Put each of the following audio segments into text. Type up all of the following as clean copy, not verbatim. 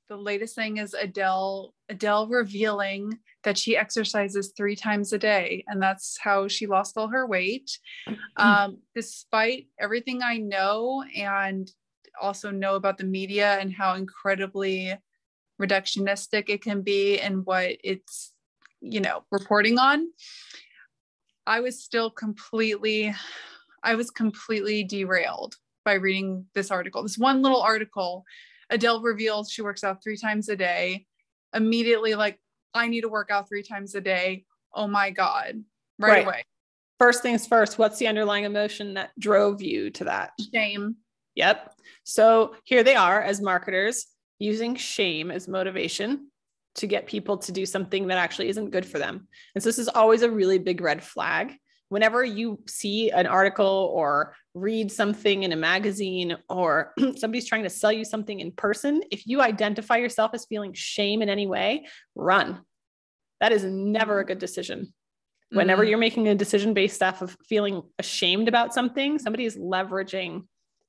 the latest thing is Adele revealing that she exercises 3 times a day, and that's how she lost all her weight. Despite everything I know and also know about the media and how incredibly reductionistic it can be and what it's, reporting on, I was completely derailed by reading this article. This one little article, Adele reveals she works out 3 times a day. Immediately, like, I need to work out 3 times a day. Oh my God. Right away. First things first, what's the underlying emotion that drove you to that? Shame. Yep. So here they are as marketers using shame as motivation to get people to do something that actually isn't good for them. And so this is always a really big red flag. Whenever you see an article or read something in a magazine or somebody's trying to sell you something in person, if you identify yourself as feeling shame in any way, run. That is never a good decision. Whenever you're making a decision based off of feeling ashamed about something, somebody is leveraging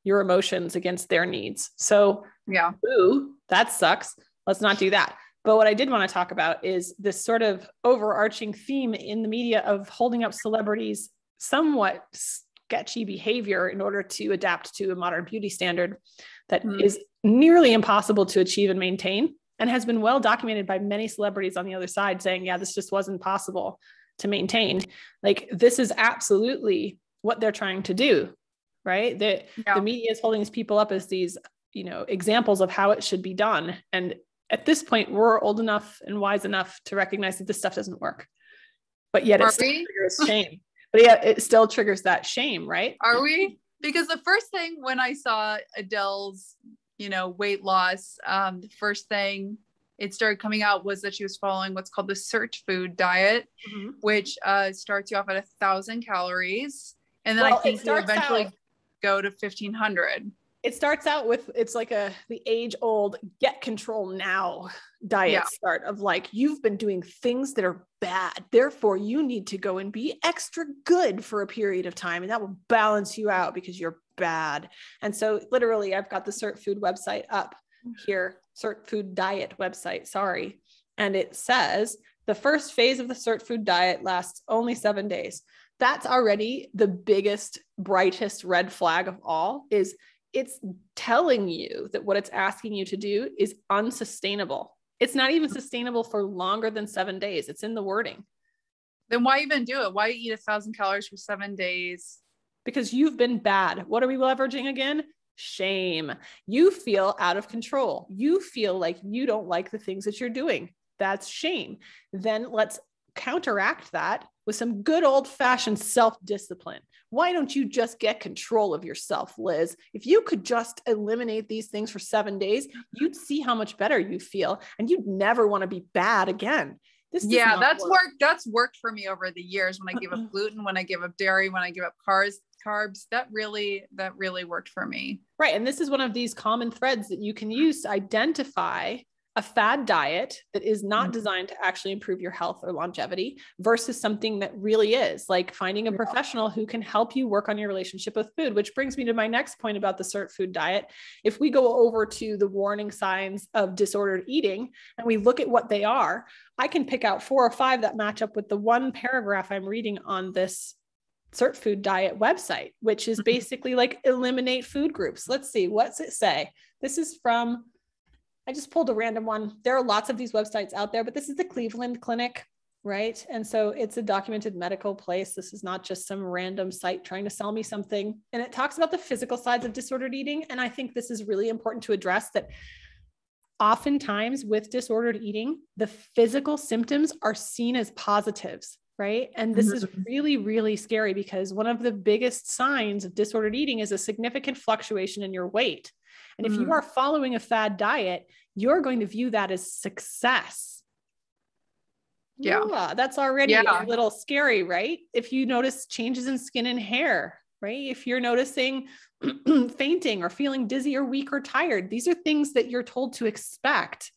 your emotions against their needs. So yeah, ooh, that sucks. Let's not do that. But what I did want to talk about is this sort of overarching theme in the media of holding up celebrities' somewhat sketchy behavior in order to adapt to a modern beauty standard that is nearly impossible to achieve and maintain, and has been well documented by many celebrities on the other side saying, yeah, this just wasn't possible to maintain. Like, this is absolutely what they're trying to do, right? The media is holding these people up as these, examples of how it should be done. And at this point, we're old enough and wise enough to recognize that this stuff doesn't work, but yet it still triggers shame. But yeah, it still triggers that shame, right? Are we? Because the first thing when I saw Adele's, weight loss, the first thing it started coming out was that she was following what's called the Sirtfood diet, which starts you off at 1,000 calories. And then I think you eventually go to 1,500. It starts out with, it's like the age old get control now diet start of like, you've been doing things that are bad. Therefore you need to go and be extra good for a period of time. And that will balance you out because you're bad. And so literally I've got the Sirtfood website up here, Sirtfood diet website. Sorry. And it says the first phase of the Sirtfood diet lasts only 7 days. That's already the biggest, brightest red flag of all. Is it's telling you that what it's asking you to do is unsustainable. It's not even sustainable for longer than 7 days. It's in the wording. Then why even do it? Why eat 1,000 calories for 7 days? Because you've been bad. What are we leveraging again? Shame. You feel out of control. You feel like you don't like the things that you're doing. That's shame. Then let's counteract that with some good old fashioned self-discipline. Why don't you just get control of yourself, Liz? If you could just eliminate these things for 7 days, you'd see how much better you feel and you'd never want to be bad again. That's worked for me over the years. When I give up gluten, when I give up dairy, when I give up carbs, that really worked for me. Right. And this is one of these common threads that you can use to identify a fad diet that is not designed to actually improve your health or longevity versus something that really is, like finding a professional who can help you work on your relationship with food, which brings me to my next point about the Sirtfood diet. If we go over to the warning signs of disordered eating and we look at what they are, I can pick out 4 or 5 that match up with the one paragraph I'm reading on this Sirtfood diet website, which is basically like eliminate food groups. Let's see, what's it say? This is from, I just pulled a random one. There are lots of these websites out there, but this is the Cleveland Clinic, right? And so it's a documented medical place. This is not just some random site trying to sell me something. And it talks about the physical sides of disordered eating. And I think this is really important to address, that oftentimes with disordered eating, the physical symptoms are seen as positives, right? And this is really, really scary because one of the biggest signs of disordered eating is a significant fluctuation in your weight. And if you are following a fad diet, you're going to view that as success. Yeah, that's already a little scary, right? If you notice changes in skin and hair, right? If you're noticing fainting or feeling dizzy or weak or tired, these are things that you're told to expect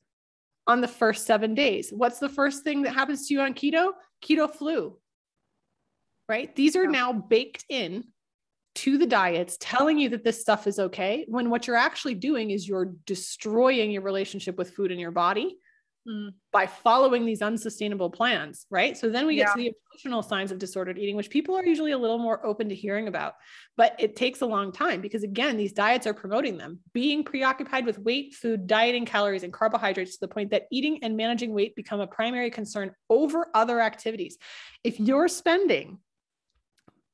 on the first 7 days. What's the first thing that happens to you on keto? Keto flu, right? These are now baked in to the diets telling you that this stuff is okay, when what you're actually doing is you're destroying your relationship with food in your body by following these unsustainable plans, right? So then we get to the emotional signs of disordered eating, which people are usually a little more open to hearing about, but it takes a long time because again, these diets are promoting them. Being preoccupied with weight, food, dieting, calories, and carbohydrates to the point that eating and managing weight become a primary concern over other activities. If you're spending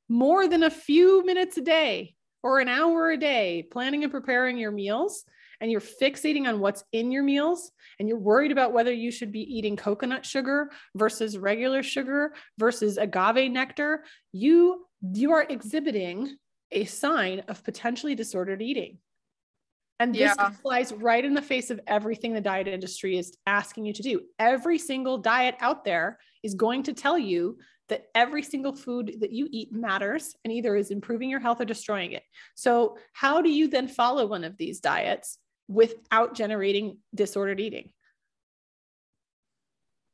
more than a few minutes a day or an hour a day planning and preparing your meals, and you're fixating on what's in your meals, and you're worried about whether you should be eating coconut sugar versus regular sugar versus agave nectar, you are exhibiting a sign of potentially disordered eating. And this flies right in the face of everything the diet industry is asking you to do. Every single diet out there is going to tell you that every single food that you eat matters and either is improving your health or destroying it. So how do you then follow one of these diets without generating disordered eating?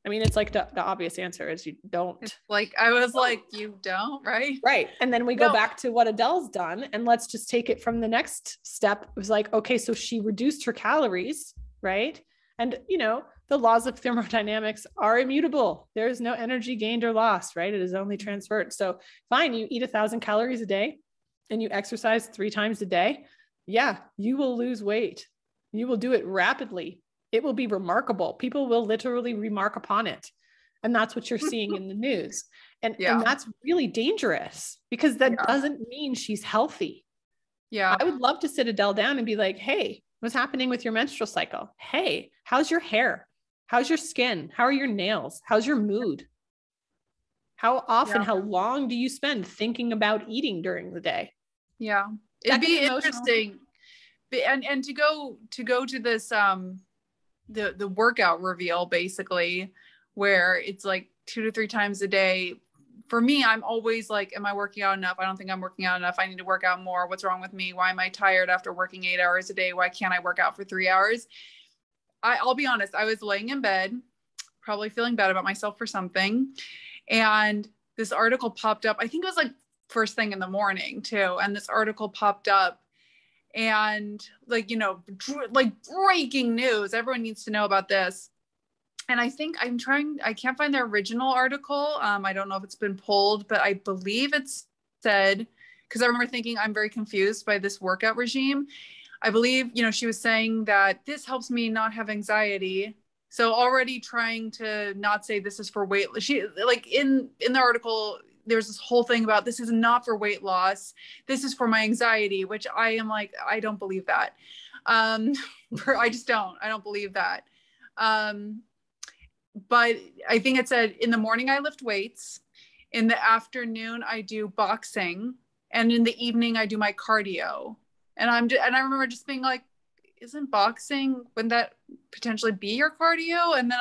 I mean, it's like the obvious answer is you don't. It's like, I was like, you don't, right? Right. And then we go back to what Adele's done, and let's just take it from the next step. It was like, okay, so she reduced her calories, right? And, you know, the laws of thermodynamics are immutable. There is no energy gained or lost, right? It is only transferred. So fine, you eat 1,000 calories a day and you exercise 3 times a day. Yeah, you will lose weight. You will do it rapidly. It will be remarkable. People will literally remark upon it. And that's what you're seeing in the news. And that's really dangerous because that doesn't mean she's healthy. Yeah. I would love to sit Adele down and be like, hey, what's happening with your menstrual cycle? Hey, how's your hair? How's your skin? How are your nails? How's your mood? How often, how long do you spend thinking about eating during the day? Yeah. It'd be interesting. And to go to this, the workout reveal, basically, where it's like 2 to 3 times a day. For me, I'm always like, am I working out enough? I don't think I'm working out enough. I need to work out more. What's wrong with me? Why am I tired after working 8 hours a day? Why can't I work out for 3 hours? I'll be honest. I was laying in bed, probably feeling bad about myself for something. And this article popped up. I think it was like first thing in the morning too. And this article popped up and like, you know, like breaking news. Everyone needs to know about this. And I think I can't find the original article. I don't know if it's been pulled, but I believe it's said, because I remember thinking I'm very confused by this workout regime. I believe, you know, she was saying that this helps me not have anxiety. So already trying to not say this is for weight. She like in the article, there's this whole thing about this is not for weight loss. This is for my anxiety, which I am like, I don't believe that. I don't believe that. But I think it said in the morning, I lift weights. In the afternoon, I do boxing. And in the evening, I do my cardio. And I remember just being like, isn't boxing, wouldn't that potentially be your cardio? And then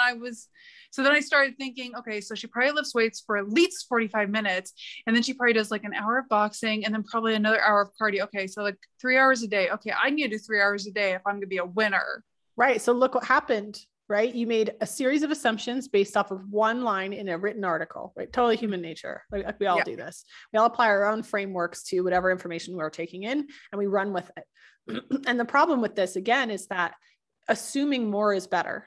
then I started thinking, okay, so she probably lifts weights for at least 45 minutes. And then she probably does like an hour of boxing and then probably another hour of cardio. Okay. So like 3 hours a day. Okay. I need to do 3 hours a day if I'm going to be a winner. Right. So look what happened, right? You made a series of assumptions based off of one line in a written article, right? Totally human nature. Like we all do this. We all apply our own frameworks to whatever information we're taking in and we run with it. And the problem with this again is that assuming more is better.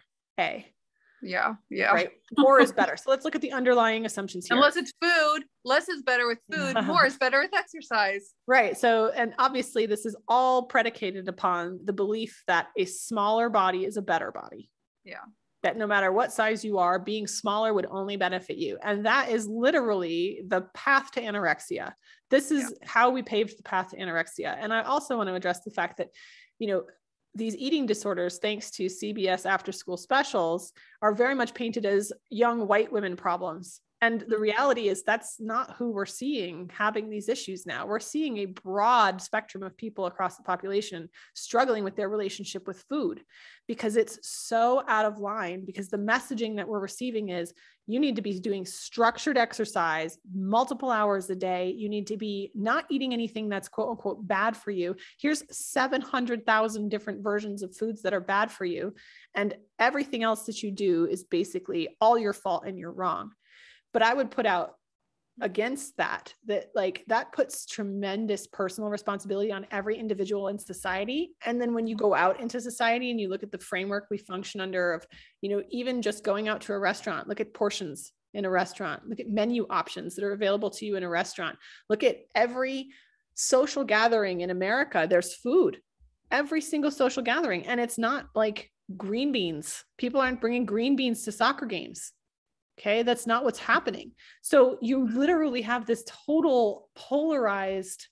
Yeah. Right. More is better. So let's look at the underlying assumptions here. Unless it's food, less is better with food, more is better with exercise. Right. So, and obviously this is all predicated upon the belief that a smaller body is a better body. Yeah. That no matter what size you are, being smaller would only benefit you. And that is literally the path to anorexia. This is how we paved the path to anorexia. And I also want to address the fact that, you know, these eating disorders, thanks to CBS after school specials, are very much painted as young white women problems. And the reality is that's not who we're seeing having these issues now. We're seeing a broad spectrum of people across the population struggling with their relationship with food because it's so out of line, because the messaging that we're receiving is you need to be doing structured exercise multiple hours a day. You need to be not eating anything that's quote unquote bad for you. Here's 700,000 different versions of foods that are bad for you. And everything else that you do is basically all your fault and you're wrong. But I would put out against that like that puts tremendous personal responsibility on every individual in society. And then when you go out into society and you look at the framework we function under of, you know, even just going out to a restaurant, look at portions in a restaurant, look at menu options that are available to you in a restaurant, look at every social gathering in America, there's food, every single social gathering. And it's not like green beans. People aren't bringing green beans to soccer games. Okay. That's not what's happening. So you literally have this total polarized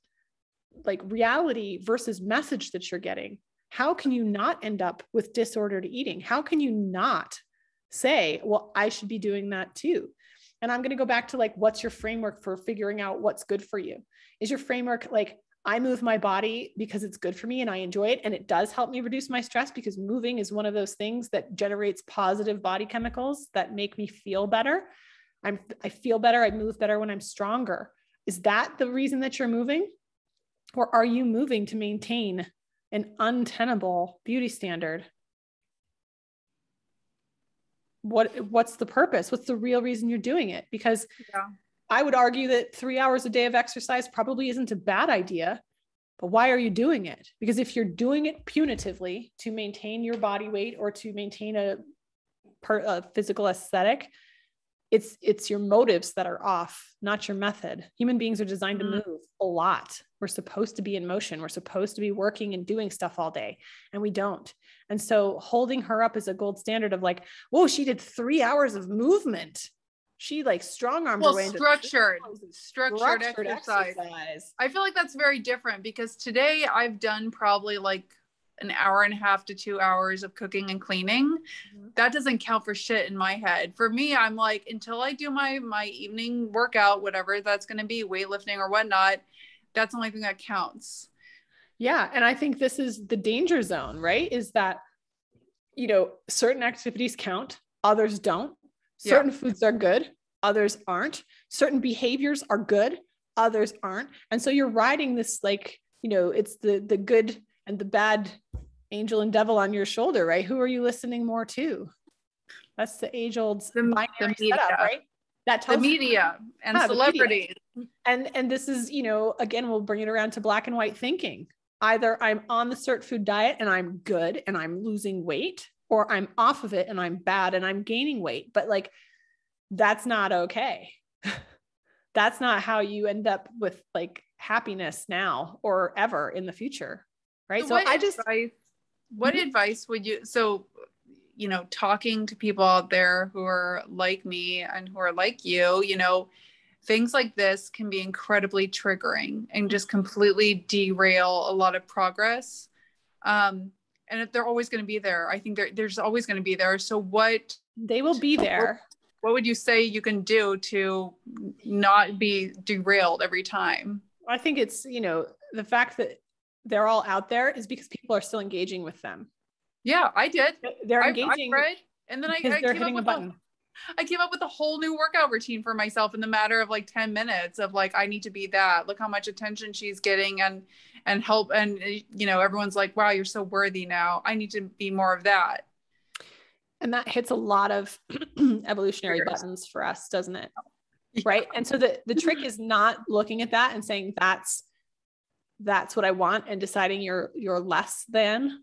like reality versus message that you're getting. How can you not end up with disordered eating? How can you not say, well, I should be doing that too? And I'm going to go back to like, what's your framework for figuring out what's good for you? Is your framework like, I move my body because it's good for me and I enjoy it. And it does help me reduce my stress because moving is one of those things that generates positive body chemicals that make me feel better. I feel better. I move better when I'm stronger. Is that the reason that you're moving? Or are you moving to maintain an untenable beauty standard? What's the purpose? What's the real reason you're doing it? Because I would argue that 3 hours a day of exercise probably isn't a bad idea, but why are you doing it? Because if you're doing it punitively to maintain your body weight or to maintain a physical aesthetic, it's your motives that are off, not your method. Human beings are designed to move a lot. We're supposed to be in motion. We're supposed to be working and doing stuff all day, and we don't. And so holding her up as a gold standard of like, whoa, she did 3 hours of movement. She like strong armed her way into structured exercise. I feel like that's very different because today I've done probably like an hour and a half to 2 hours of cooking and cleaning. That doesn't count for shit in my head. For me, I'm like, until I do my evening workout, whatever that's going to be, weightlifting or whatnot, that's the only thing that counts. Yeah. And I think this is the danger zone, right? Is that, you know, certain activities count, others don't. Certain foods are good, others aren't. Certain behaviors are good, others aren't. And so you're riding this, like, you know, it's the good and the bad angel and devil on your shoulder, right? Who are you listening more to? That's the age old binary setup, right? That tells the media and celebrities. And this is, you know, again, we'll bring it around to black and white thinking. Either I'm on the Sirtfood diet and I'm good and I'm losing weight, or I'm off of it and I'm bad and I'm gaining weight. But like, that's not okay. That's not how you end up with like happiness now or ever in the future. Right. So what advice would you, so, you know, talking to people out there who are like me and who are like you know, things like this can be incredibly triggering and just completely derail a lot of progress. And they're always going to be there. I think there's always going to be there. So they will be there. What would you say you can do to not be derailed every time? I think it's, you know, the fact that they're all out there is because people are still engaging with them. Yeah, I did. They're engaging. I read, and then I came up with I came up with a whole new workout routine for myself in the matter of like 10 minutes of like, I need to be that. Look how much attention she's getting and help. And, you know, everyone's like, wow, you're so worthy now. I need to be more of that. And that hits a lot of evolutionary buttons for us, doesn't it? Yeah. Right. And so the trick is not looking at that and saying, that's what I want, and deciding you're less than.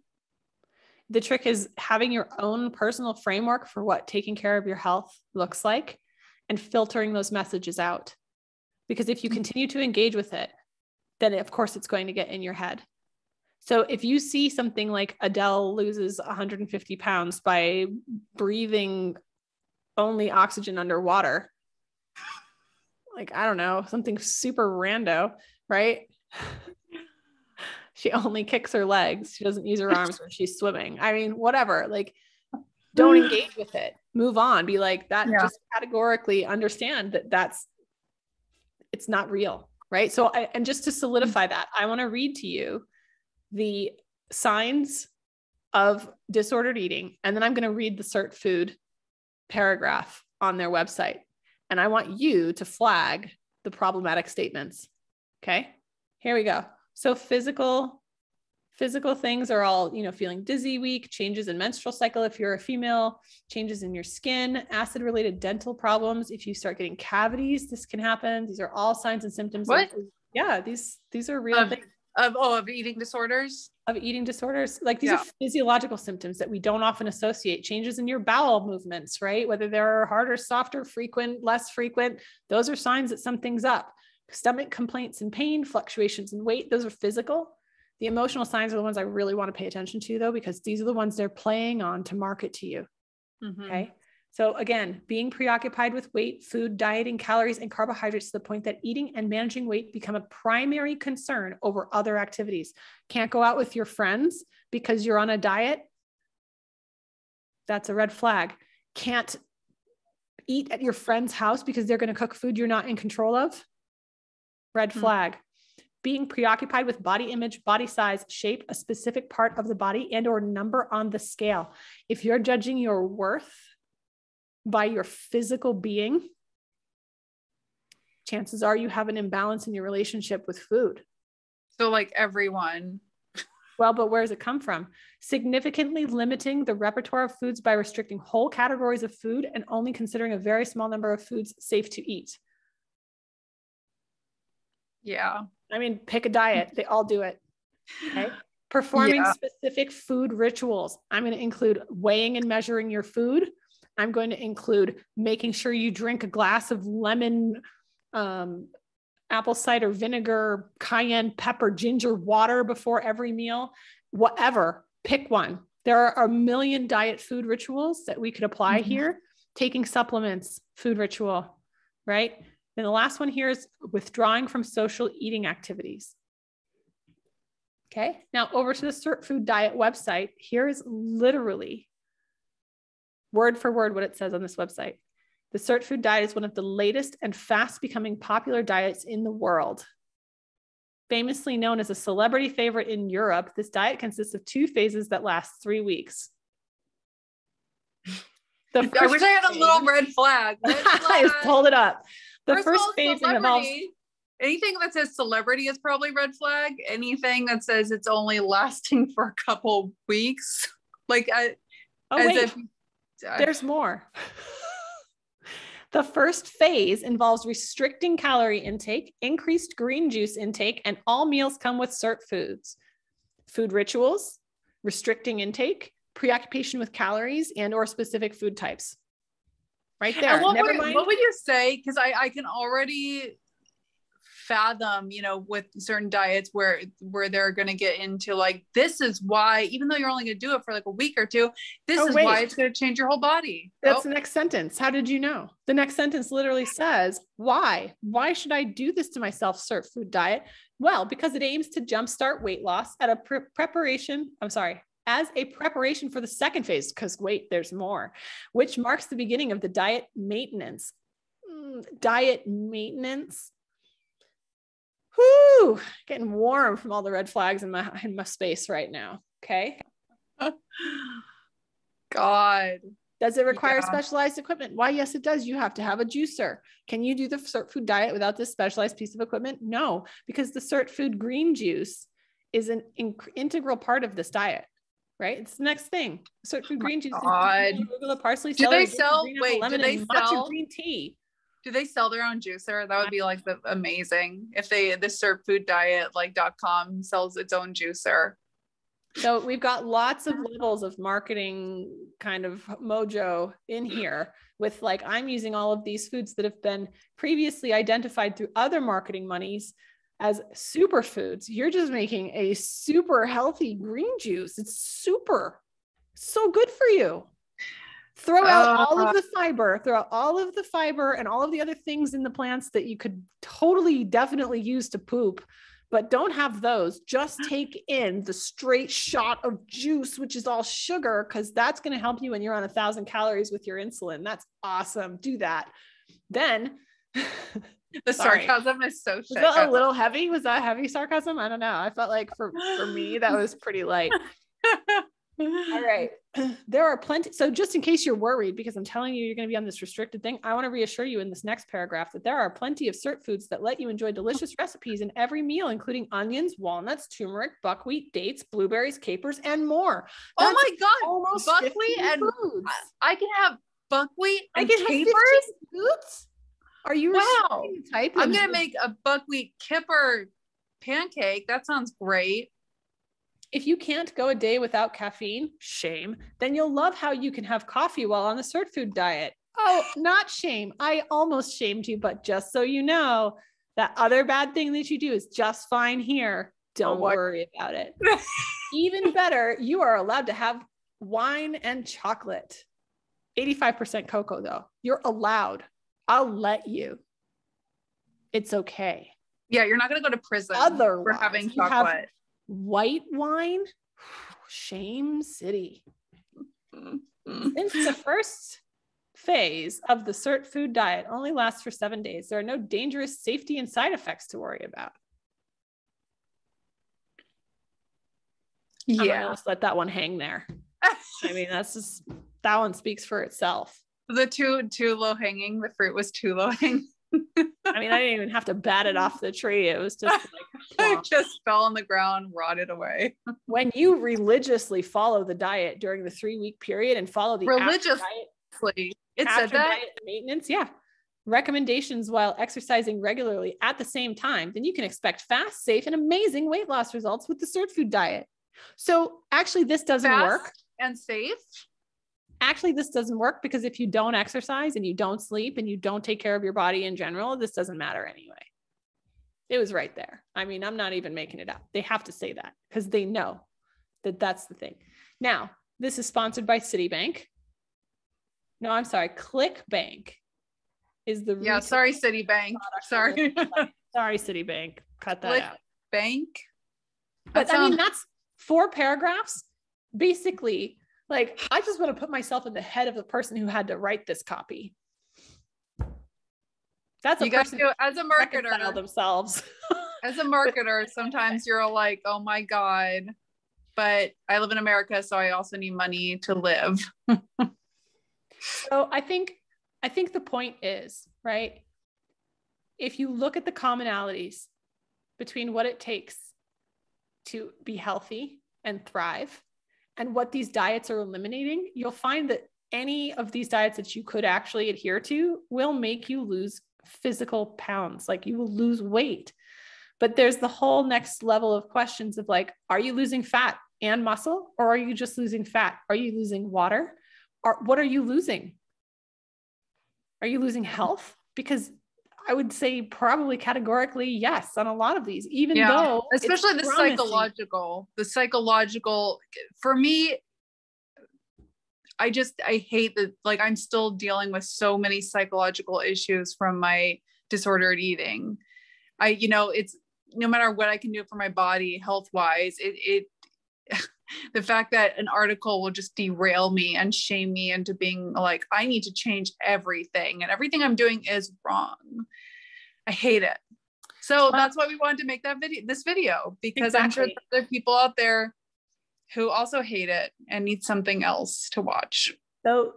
The trick is having your own personal framework for what taking care of your health looks like and filtering those messages out. Because if you continue to engage with it, then of course it's going to get in your head. So if you see something like Adele loses 150 pounds by breathing only oxygen underwater, like, I don't know, something super rando, right? She only kicks her legs. She doesn't use her arms when she's swimming. I mean, whatever, like, don't engage with it. Move on. Be like that. Yeah. Just categorically understand that it's not real. Right. So and just to solidify that, I want to read to you the signs of disordered eating. And then I'm going to read the Sirtfood paragraph on their website. And I want you to flag the problematic statements. Okay, here we go. So physical Physical things are all, feeling dizzy, weak, changes in menstrual cycle if you're a female, changes in your skin, acid-related dental problems. If you start getting cavities, this can happen. These are all signs and symptoms. What? These are real things. Of eating disorders? Of eating disorders. Like these are physiological symptoms that we don't often associate. Changes in your bowel movements, right? Whether they're harder, softer, frequent, less frequent, those are signs that something's up. Stomach complaints and pain, fluctuations in weight, those are physical. The emotional signs are the ones I really want to pay attention to, though, because these are the ones they're playing on to market to you. Mm-hmm. Okay. So again, being preoccupied with weight, food, dieting, calories, and carbohydrates to the point that eating and managing weight become a primary concern over other activities. Can't go out with your friends because you're on a diet. That's a red flag. Can't eat at your friend's house because they're going to cook food you're not in control of. Red flag. Being preoccupied with body image, body size, shape, a specific part of the body, and or number on the scale. If you're judging your worth by your physical being, chances are you have an imbalance in your relationship with food. So like everyone. Well, but where does it come from? Significantly limiting the repertoire of foods by restricting whole categories of food and only considering a very small number of foods safe to eat. Yeah. I mean, pick a diet. They all do it. Okay. Performing specific food rituals. I'm going to include weighing and measuring your food. I'm going to include making sure you drink a glass of lemon, apple cider vinegar, cayenne pepper, ginger water before every meal, whatever, pick one. There are a million diet food rituals that we could apply here. Taking supplements, food ritual, right? Then the last one here is withdrawing from social eating activities. Okay. Now over to the Sirtfood diet website. Here is literally word for word what it says on this website. The Sirtfood diet is one of the latest and fast becoming popular diets in the world. Famously known as a celebrity favorite in Europe, this diet consists of 2 phases that last 3 weeks. I wish I had a little red flag. I just pulled it up. The first phase involves anything that says celebrity is probably red flag. Anything that says it's only lasting for a couple weeks, like there's more. The first phase involves restricting calorie intake, increased green juice intake, and all meals come with Sirtfoods. Food rituals, restricting intake, preoccupation with calories, and or specific food types. Right there. What would you say? Because I can already fathom, with certain diets where they're going to get into like, this is why, even though you're only going to do it for like a week or two, why it's going to change your whole body. That's the next sentence. How did you know? The next sentence literally says, why should I do this to myself? Sirtfood diet. Well, because it aims to jumpstart weight loss as a preparation for the second phase, because wait, there's more, which marks the beginning of the diet maintenance. Diet maintenance. Whoo, getting warm from all the red flags in my space right now. Okay. God. Does it require specialized equipment? Why, yes, it does. You have to have a juicer. Can you do the Sirtfood diet without this specialized piece of equipment? No, because the Sirtfood green juice is an integral part of this diet. Right? It's the next thing. Sirtfood green juice. Arugula, parsley, celery, matcha green tea. Do they sell their own juicer? That would be like amazing if the Sirtfood diet .com sells its own juicer. So we've got lots of levels of marketing kind of mojo in here with like, I'm using all of these foods that have been previously identified through other marketing monies as superfoods. You're just making a super healthy green juice. It's so good for you. Throw out all of the fiber, and all of the other things in the plants that you could definitely use to poop, but don't have those. Just take in the straight shot of juice, which is all sugar, because that's going to help you when you're on 1,000 calories with your insulin. That's awesome. Do that. Then the sarcasm is so shit. Was that a little heavy? Was that heavy sarcasm? I don't know. I felt like for me, that was pretty light. All right. There are plenty. So just in case you're worried, because I'm telling you, you're going to be on this restricted thing, I want to reassure you in this next paragraph that there are plenty of Sirtfoods that let you enjoy delicious recipes in every meal, including onions, walnuts, turmeric, buckwheat, dates, blueberries, capers, and more. Oh That's my God. almost Buckwheat and foods. I can have buckwheat I and can have capers. 15 foods. Are you Wow. type? I'm going to make a buckwheat kipper pancake. That sounds great. If you can't go a day without caffeine, shame, then you'll love how you can have coffee while on the Sirtfood diet. Oh, not shame. I almost shamed you, but just so you know, that other bad thing that you do is just fine here. Don't worry about it. Even better, you are allowed to have wine and chocolate. 85% cocoa though. You're allowed. I'll let you. It's okay. Yeah, you're not going to go to prison for having chocolate. White wine, shame city. Since the first phase of the Sirtfood diet only lasts for 7 days, there are no dangerous safety and side effects to worry about. Yeah, let's let that one hang there. I mean, that one speaks for itself. The too low hanging. The fruit was too low hanging. I mean, I didn't even have to bat it off the tree. It was just like, it just fell on the ground, rotted away. When you religiously follow the diet during the 3-week period and follow the religiously, it said that diet maintenance, recommendations while exercising regularly at the same time, then you can expect fast, safe, and amazing weight loss results with the Sirtfood diet. So actually, this doesn't work. And safe. Actually, this doesn't work because if you don't exercise and you don't sleep and you don't take care of your body in general, this doesn't matter anyway. It was right there. I mean, I'm not even making it up. They have to say that because they know that that's the thing. Now, this is sponsored by Citibank. No, I'm sorry. ClickBank is the sorry, Citibank. Sorry. Sorry, Citibank. Cut that out. Bank. But I mean, that's 4 paragraphs. Basically, like, I just want to put myself in the head of the person who had to write this copy. That's a person as a marketer themselves. As a marketer, sometimes you're like, oh my God, but I live in America, so I also need money to live. So I think the point is, right? If you look at the commonalities between what it takes to be healthy and thrive and what these diets are eliminating, you'll find that any of these diets that you could actually adhere to will make you lose physical pounds. Like, you will lose weight. But there's the whole next level of questions of like, are you losing fat and muscle, or are you just losing fat? Are you losing water? Or what are you losing? Are you losing health? Because I would say probably categorically yes on a lot of these, even though especially the psychological for me, I hate that. Like, I'm still dealing with so many psychological issues from my disordered eating. It's no matter what I can do for my body health wise, it the fact that an article will just derail me and shame me into being like, I need to change everything and everything I'm doing is wrong. I hate it. So that's why we wanted to make this video, because I'm sure there are people out there who also hate it and need something else to watch. So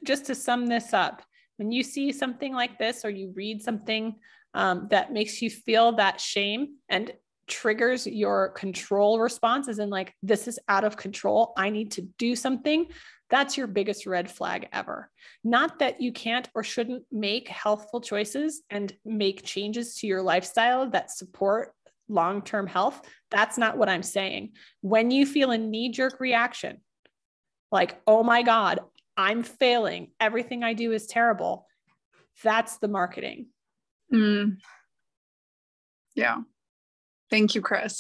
just to sum this up, when you see something like this, or you read something that makes you feel that shame and triggers your control response, as in like, this is out of control, I need to do something, that's your biggest red flag ever. Not that you can't or shouldn't make healthful choices and make changes to your lifestyle that support long-term health. That's not what I'm saying. When you feel a knee-jerk reaction, like, oh my God, I'm failing, everything I do is terrible, that's the marketing. Yeah. Thank you, Kris.